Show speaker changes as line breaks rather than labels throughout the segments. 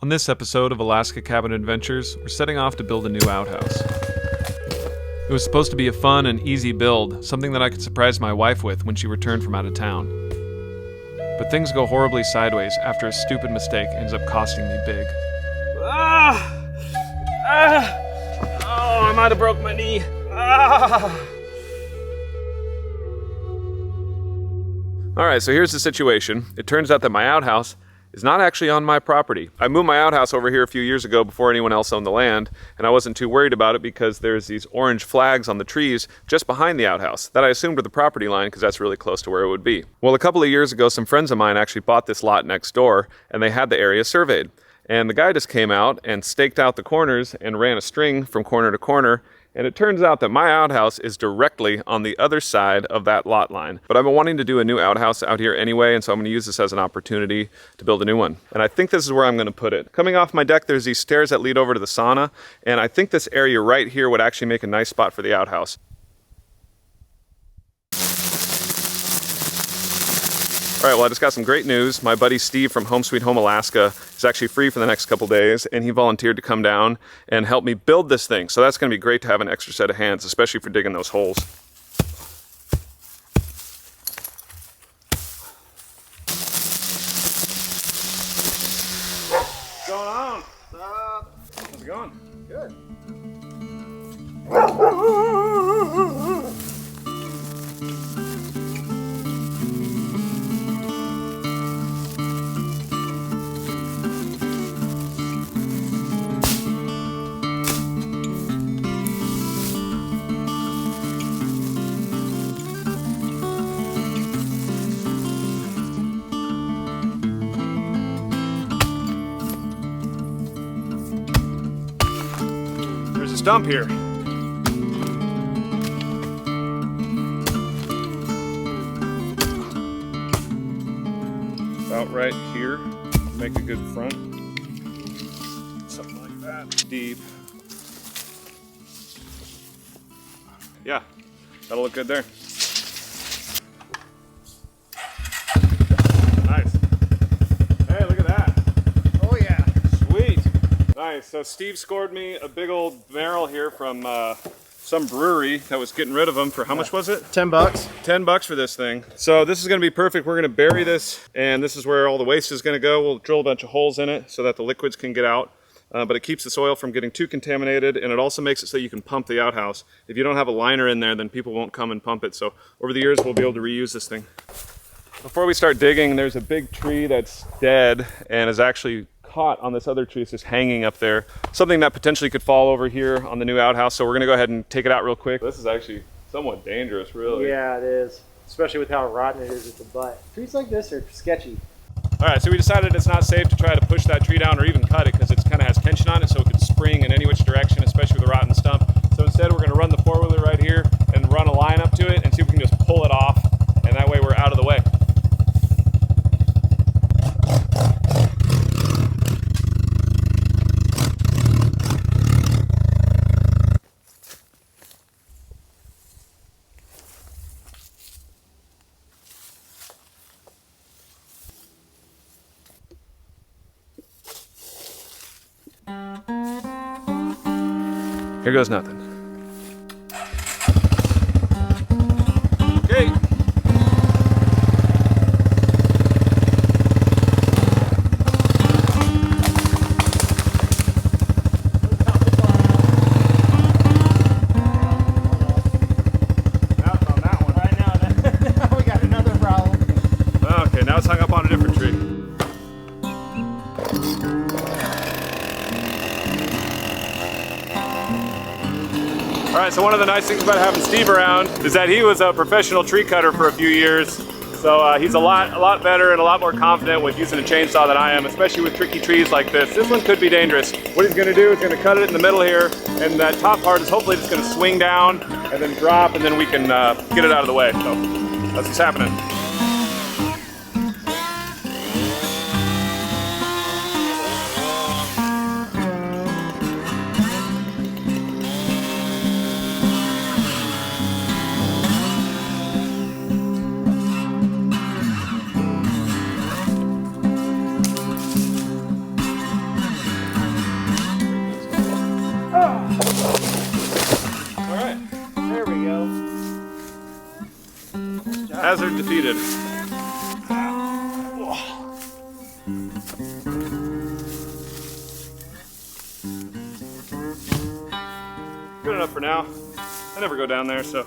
On this episode of Alaska Cabin Adventures, we're setting off to build a new outhouse. It was supposed to be a fun and easy build, something that I could surprise my wife with when she returned from out of town. But things go horribly sideways after a stupid mistake ends up costing me big.
Oh, I might have broke my knee.
Alright, so here's the situation. It turns out that my outhouse is not actually on my property. I moved my outhouse over here a few years ago before anyone else owned the land, and I wasn't too worried about it because there's these orange flags on the trees just behind the outhouse that I assumed were the property line because that's really close to where it would be. Well, a couple of years ago, some friends of mine actually bought this lot next door, and they had the area surveyed. And the guy just came out and staked out the corners and ran a string from corner to corner. And it turns out that my outhouse is directly on the other side of that lot line. But I've been wanting to do a new outhouse out here anyway, and so I'm going to use this as an opportunity to build a new one. And I think this is where I'm going to put it. Coming off my deck, there's these stairs that lead over to the sauna, and I think this area right here would actually make a nice spot for the outhouse. All right, well, I just got some great news. My buddy Steve from Home Sweet Home Alaska is actually free for the next couple days, and he volunteered to come down and help me build this thing. So that's gonna be great to have an extra set of hands, especially for digging those holes. What's going on? How's it going? Good. There's a stump here. About right here, make a good front. Something like that. Deep. Yeah, that'll look good there. Nice. Hey, look at that.
Oh yeah.
Sweet. Nice. So Steve scored me a big old barrel here from some brewery that was getting rid of them for how much was it?
$10.
$10 for this thing. So this is going to be perfect. We're going to bury this, and this is where all the waste is going to go. We'll drill a bunch of holes in it so that the liquids can get out. But it keeps the soil from getting too contaminated, and it also makes it so you can pump the outhouse. If you don't have a liner in there, then people won't come and pump it. So over the years, we'll be able to reuse this thing. Before we start digging, there's a big tree that's dead and is actually caught on this other tree. It's just hanging up there. Something that potentially could fall over here on the new outhouse. So we're going to go ahead and take it out real quick. This is actually somewhat dangerous, really.
Yeah, it is. Especially with how rotten it is at the butt. Trees like this are sketchy.
All right, so we decided it's not safe to try to push that tree down or even cut it because it kind of has tension on it, so it could spring in any which direction, especially with a rotten stump. So instead, we're going to run the four-wheeler right here and run a line up to it and see if we can just pull it off, and that way we're out of the way. Here goes nothing. Okay. Now it's on that one.
Right now we got another problem.
Okay, now it's hung up on a different tree. All right, so one of the nice things about having Steve around is that he was a professional tree cutter for a few years. So he's a lot better and a lot more confident with using a chainsaw than I am, especially with tricky trees like this. This one could be dangerous. What he's gonna do is gonna cut it in the middle here, and that top part is hopefully just gonna swing down and then drop, and then we can get it out of the way. So that's what's happening. Hazard defeated. Good enough for now. I never go down there, so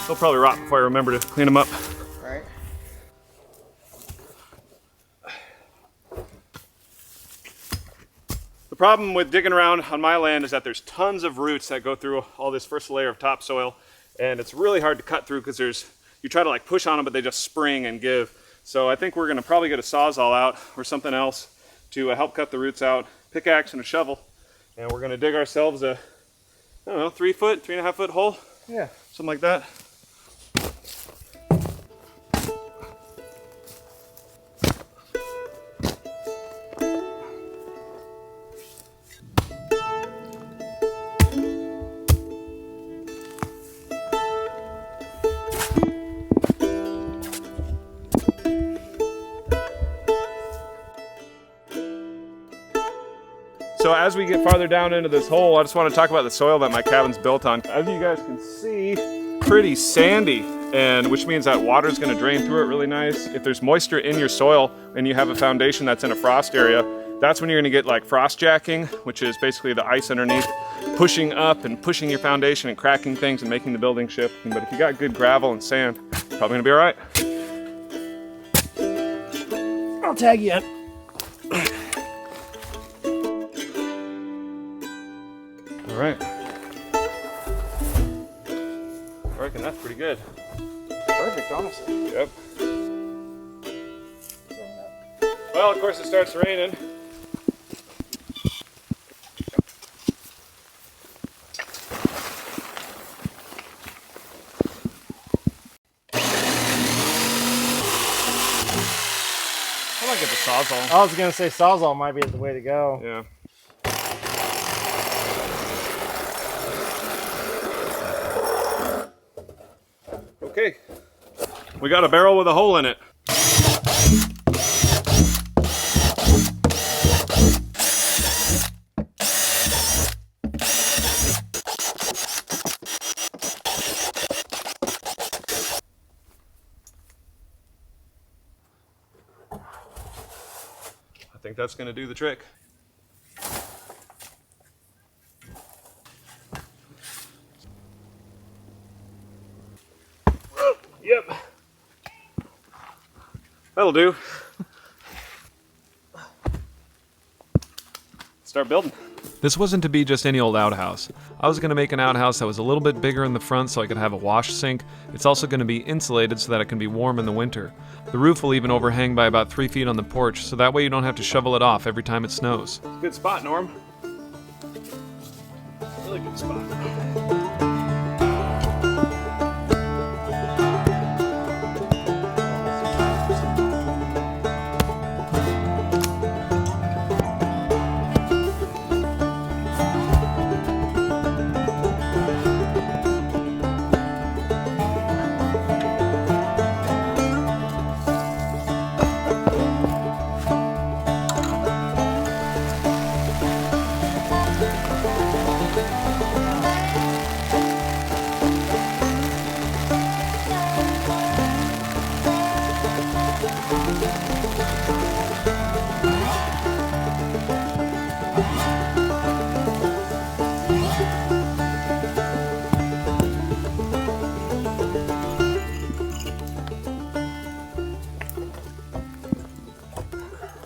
they'll probably rot before I remember to clean them up.
Right.
The problem with digging around on my land is that there's tons of roots that go through all this first layer of topsoil, and it's really hard to cut through because you try to like push on them, but they just spring and give. So I think we're gonna probably get a Sawzall out or something else to help cut the roots out, pickaxe and a shovel, and we're gonna dig ourselves a, I don't know, 3.5 foot hole?
Yeah.
Something like that. So as we get farther down into this hole, I just want to talk about the soil that my cabin's built on. As you guys can see, pretty sandy, and which means that water is going to drain through it really nice. If there's moisture in your soil and you have a foundation that's in a frost area, that's when you're going to get like frost jacking, which is basically the ice underneath pushing up and pushing your foundation and cracking things and making the building shift. But if you got good gravel and sand, probably going to be all right.
I'll tag you in.
All right. I reckon that's pretty good.
Perfect, honestly.
Yep. Well, of course it starts raining. I might get the Sawzall.
I was gonna say Sawzall might be the way to go.
Yeah. Okay, we got a barrel with a hole in it. I think that's going to do the trick. Yep. That'll do. Start building. This wasn't to be just any old outhouse. I was going to make an outhouse that was a little bit bigger in the front so I could have a wash sink. It's also going to be insulated so that it can be warm in the winter. The roof will even overhang by about 3 feet on the porch, so that way you don't have to shovel it off every time it snows. Good spot, Norm. Really good spot.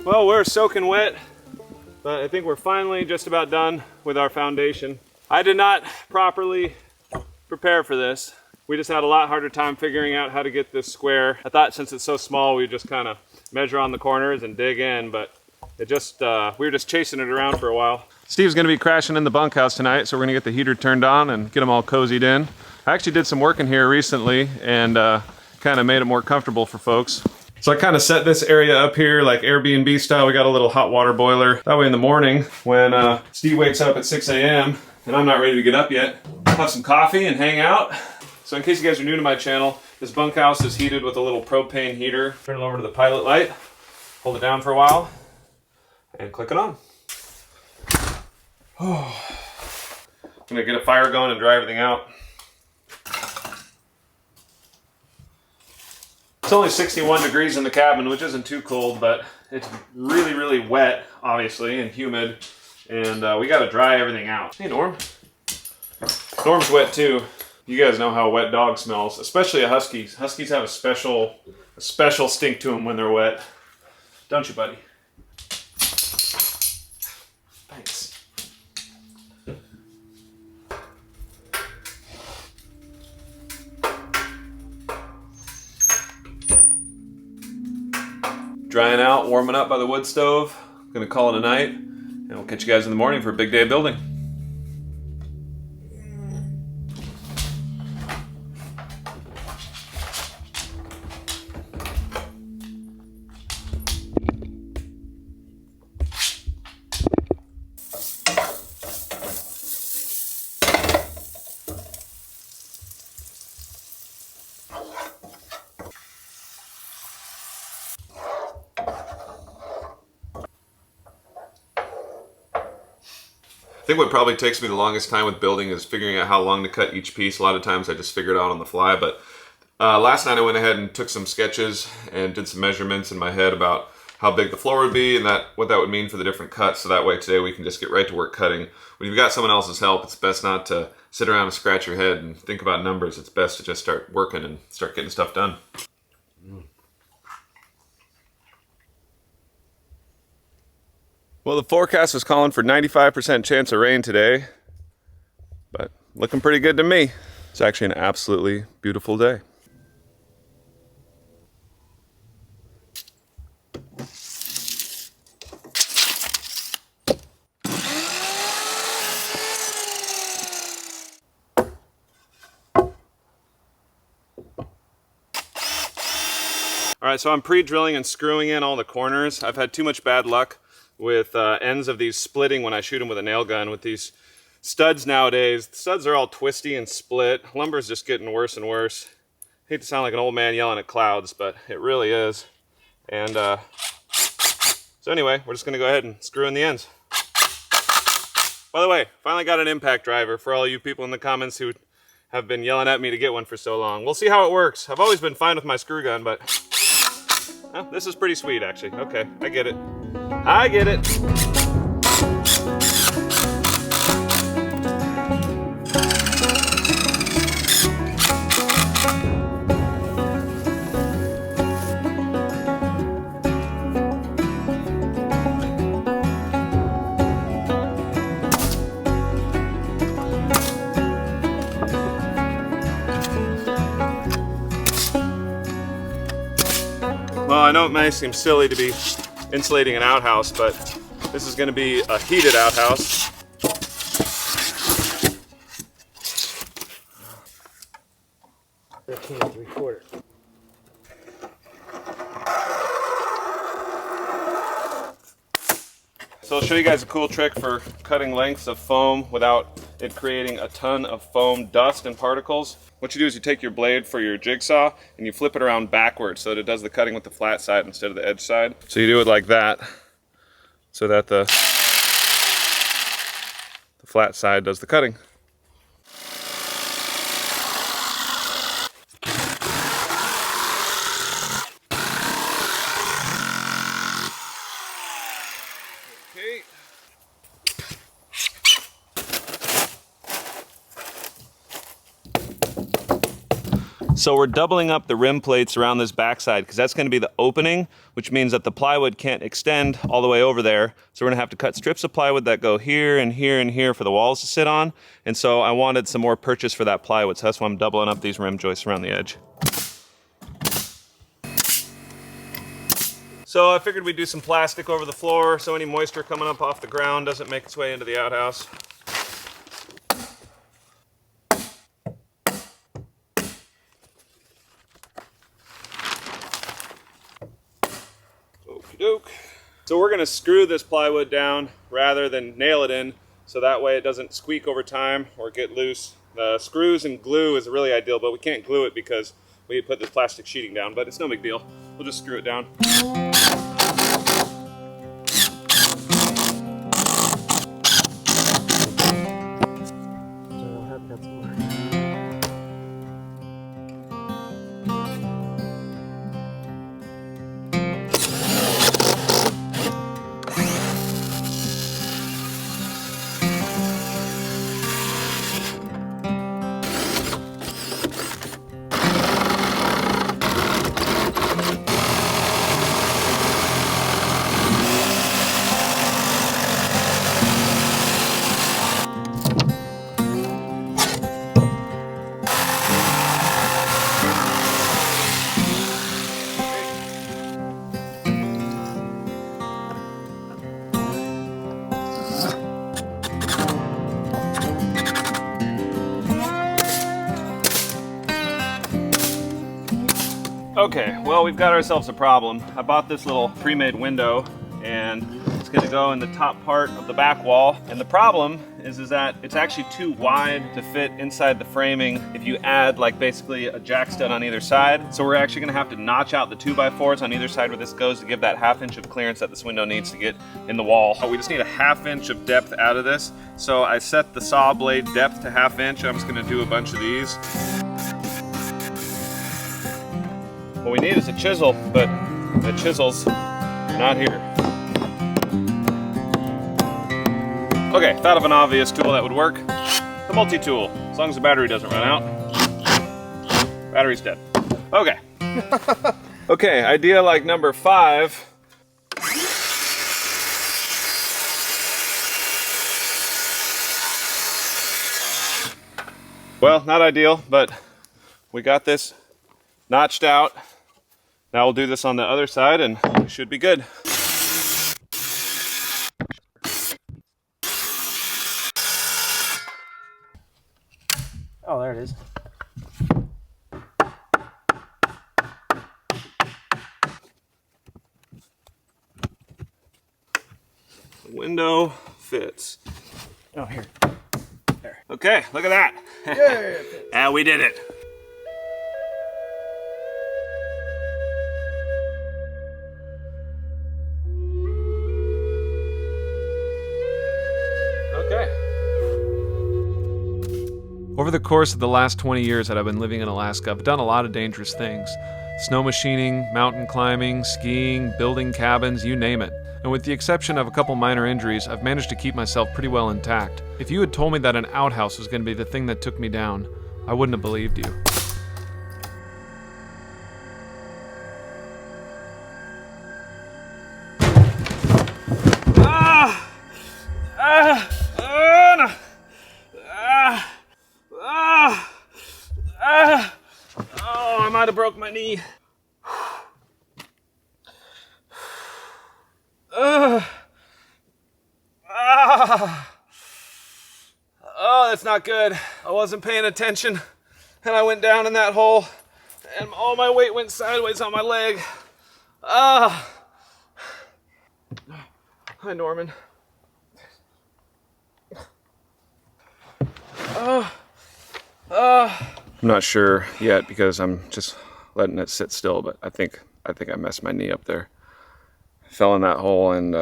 Well, we're soaking wet, but I think we're finally just about done with our foundation. I did not properly prepare for this. We just had a lot harder time figuring out how to get this square. I thought since it's so small, we just kind of measure on the corners and dig in, but it just we were just chasing it around for a while. Steve's gonna be crashing in the bunkhouse tonight, so we're gonna get the heater turned on and get them all cozied in. I actually did some work in here recently and kind of made it more comfortable for folks. So I kind of set this area up here like Airbnb style. We got a little hot water boiler. That way in the morning when Steve wakes up at 6 a.m. and I'm not ready to get up yet, have some coffee and hang out. So in case you guys are new to my channel, this bunkhouse is heated with a little propane heater. Turn it over to the pilot light, hold it down for a while, and click it on. I'm gonna get a fire going and dry everything out. It's only 61 degrees in the cabin, which isn't too cold, but it's really, really wet, obviously, and humid. And we got to dry everything out. Hey, Norm. Norm's wet too. You guys know how a wet dog smells, especially a husky. Huskies have a special stink to them when they're wet. Don't you, buddy? Thanks. Drying out, warming up by the wood stove. Gonna call it a night, and we'll catch you guys in the morning for a big day of building. I think what probably takes me the longest time with building is figuring out how long to cut each piece. A lot of times I just figure it out on the fly, but last night I went ahead and took some sketches and did some measurements in my head about how big the floor would be and what that would mean for the different cuts, so that way today we can just get right to work cutting. When you've got someone else's help, it's best not to sit around and scratch your head and think about numbers. It's best to just start working and start getting stuff done. Well, the forecast was calling for 95% chance of rain today, but looking pretty good to me. It's actually an absolutely beautiful day. All right, so I'm pre-drilling and screwing in all the corners. I've had too much bad luck with ends of these splitting when I shoot them with a nail gun. With these studs nowadays, the studs are all twisty and split. Lumber's just getting worse and worse. I hate to sound like an old man yelling at clouds, but it really is. And so anyway, we're just gonna go ahead and screw in the ends. By the way, finally got an impact driver for all you people in the comments who have been yelling at me to get one for so long. We'll see how it works. I've always been fine with my screw gun, but oh, this is pretty sweet actually. Okay, I get it. I get it. Well, I know it may seem silly to be insulating an outhouse, but this is going to be a heated outhouse. So I'll show you guys a cool trick for cutting lengths of foam without it creating a ton of foam dust and particles. What you do is you take your blade for your jigsaw and you flip it around backwards so that it does the cutting with the flat side instead of the edge side. So you do it like that so that the flat side does the cutting. Okay. So we're doubling up the rim plates around this backside because that's going to be the opening, which means that the plywood can't extend all the way over there. So we're going to have to cut strips of plywood that go here and here and here for the walls to sit on. And so I wanted some more purchase for that plywood, so that's why I'm doubling up these rim joists around the edge. So I figured we'd do some plastic over the floor so any moisture coming up off the ground doesn't make its way into the outhouse. So we're going to screw this plywood down rather than nail it in, so that way it doesn't squeak over time or get loose. The screws and glue is really ideal, but we can't glue it because we put this plastic sheeting down, but it's no big deal. We'll just screw it down. Okay, well, we've got ourselves a problem. I bought this little pre-made window, and it's gonna go in the top part of the back wall. And the problem is that it's actually too wide to fit inside the framing if you add like basically a jack stud on either side. So we're actually gonna have to notch out the 2x4s on either side where this goes to give that 1/2 inch of clearance that this window needs to get in the wall. We just need a 1/2 inch of depth out of this. So I set the saw blade depth to 1/2 inch. I'm just gonna do a bunch of these. What we need is a chisel, but the chisel's not here. Okay, thought of an obvious tool that would work. The multi-tool, as long as the battery doesn't run out. Battery's dead. Okay. Okay, idea like number 5. Well, not ideal, but we got this notched out. Now we'll do this on the other side and we should be good.
Oh, there it is.
The window fits.
Oh, here. There.
Okay, look at that.
Yeah.
And we did it. Okay. Over the course of the last 20 years that I've been living in Alaska, I've done a lot of dangerous things. Snow machining, mountain climbing, skiing, building cabins, you name it. And with the exception of a couple minor injuries, I've managed to keep myself pretty well intact. If you had told me that an outhouse was going to be the thing that took me down, I wouldn't have believed you.
Oh, I might have broke my knee. Oh, that's not good. I wasn't paying attention, and I went down in that hole, and all my weight went sideways on my leg. Hi, Norman. I'm not sure yet because I'm just letting it sit still, but I think I messed my knee up there. I fell in that hole and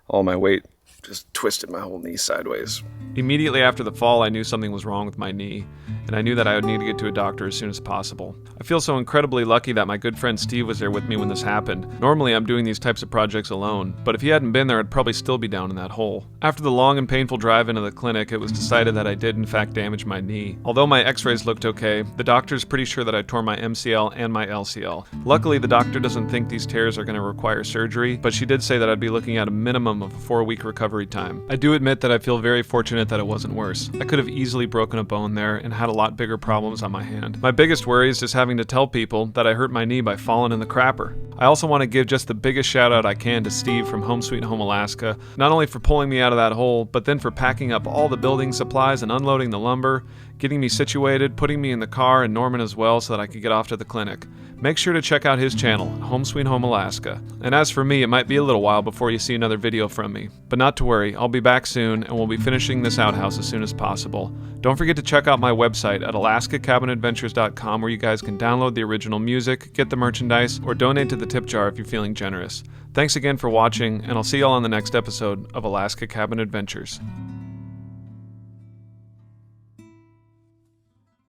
all my weight just twisted my whole knee sideways.
Immediately after the fall, I knew something was wrong with my knee, and I knew that I would need to get to a doctor as soon as possible. I feel so incredibly lucky that my good friend Steve was there with me when this happened. Normally, I'm doing these types of projects alone, but if he hadn't been there, I'd probably still be down in that hole. After the long and painful drive into the clinic, it was decided that I did in fact damage my knee. Although my x-rays looked okay, the doctor's pretty sure that I tore my MCL and my LCL. Luckily, the doctor doesn't think these tears are going to require surgery, but she did say that I'd be looking at a minimum of a 4-week recovery time. I do admit that I feel very fortunate that it wasn't worse. I could have easily broken a bone there and had a lot bigger problems on my hand. My biggest worry is just having to tell people that I hurt my knee by falling in the crapper. I also want to give just the biggest shout out I can to Steve from Home Sweet Home Alaska, not only for pulling me out of that hole, but then for packing up all the building supplies and unloading the lumber, getting me situated, putting me in the car and Norman as well so that I could get off to the clinic. Make sure to check out his channel, Home Sweet Home Alaska. And as for me, it might be a little while before you see another video from me. But not to worry, I'll be back soon and we'll be finishing this outhouse as soon as possible. Don't forget to check out my website at alaskacabinadventures.com where you guys can download the original music, get the merchandise, or donate to the tip jar if you're feeling generous. Thanks again for watching, and I'll see y'all on the next episode of Alaska Cabin Adventures.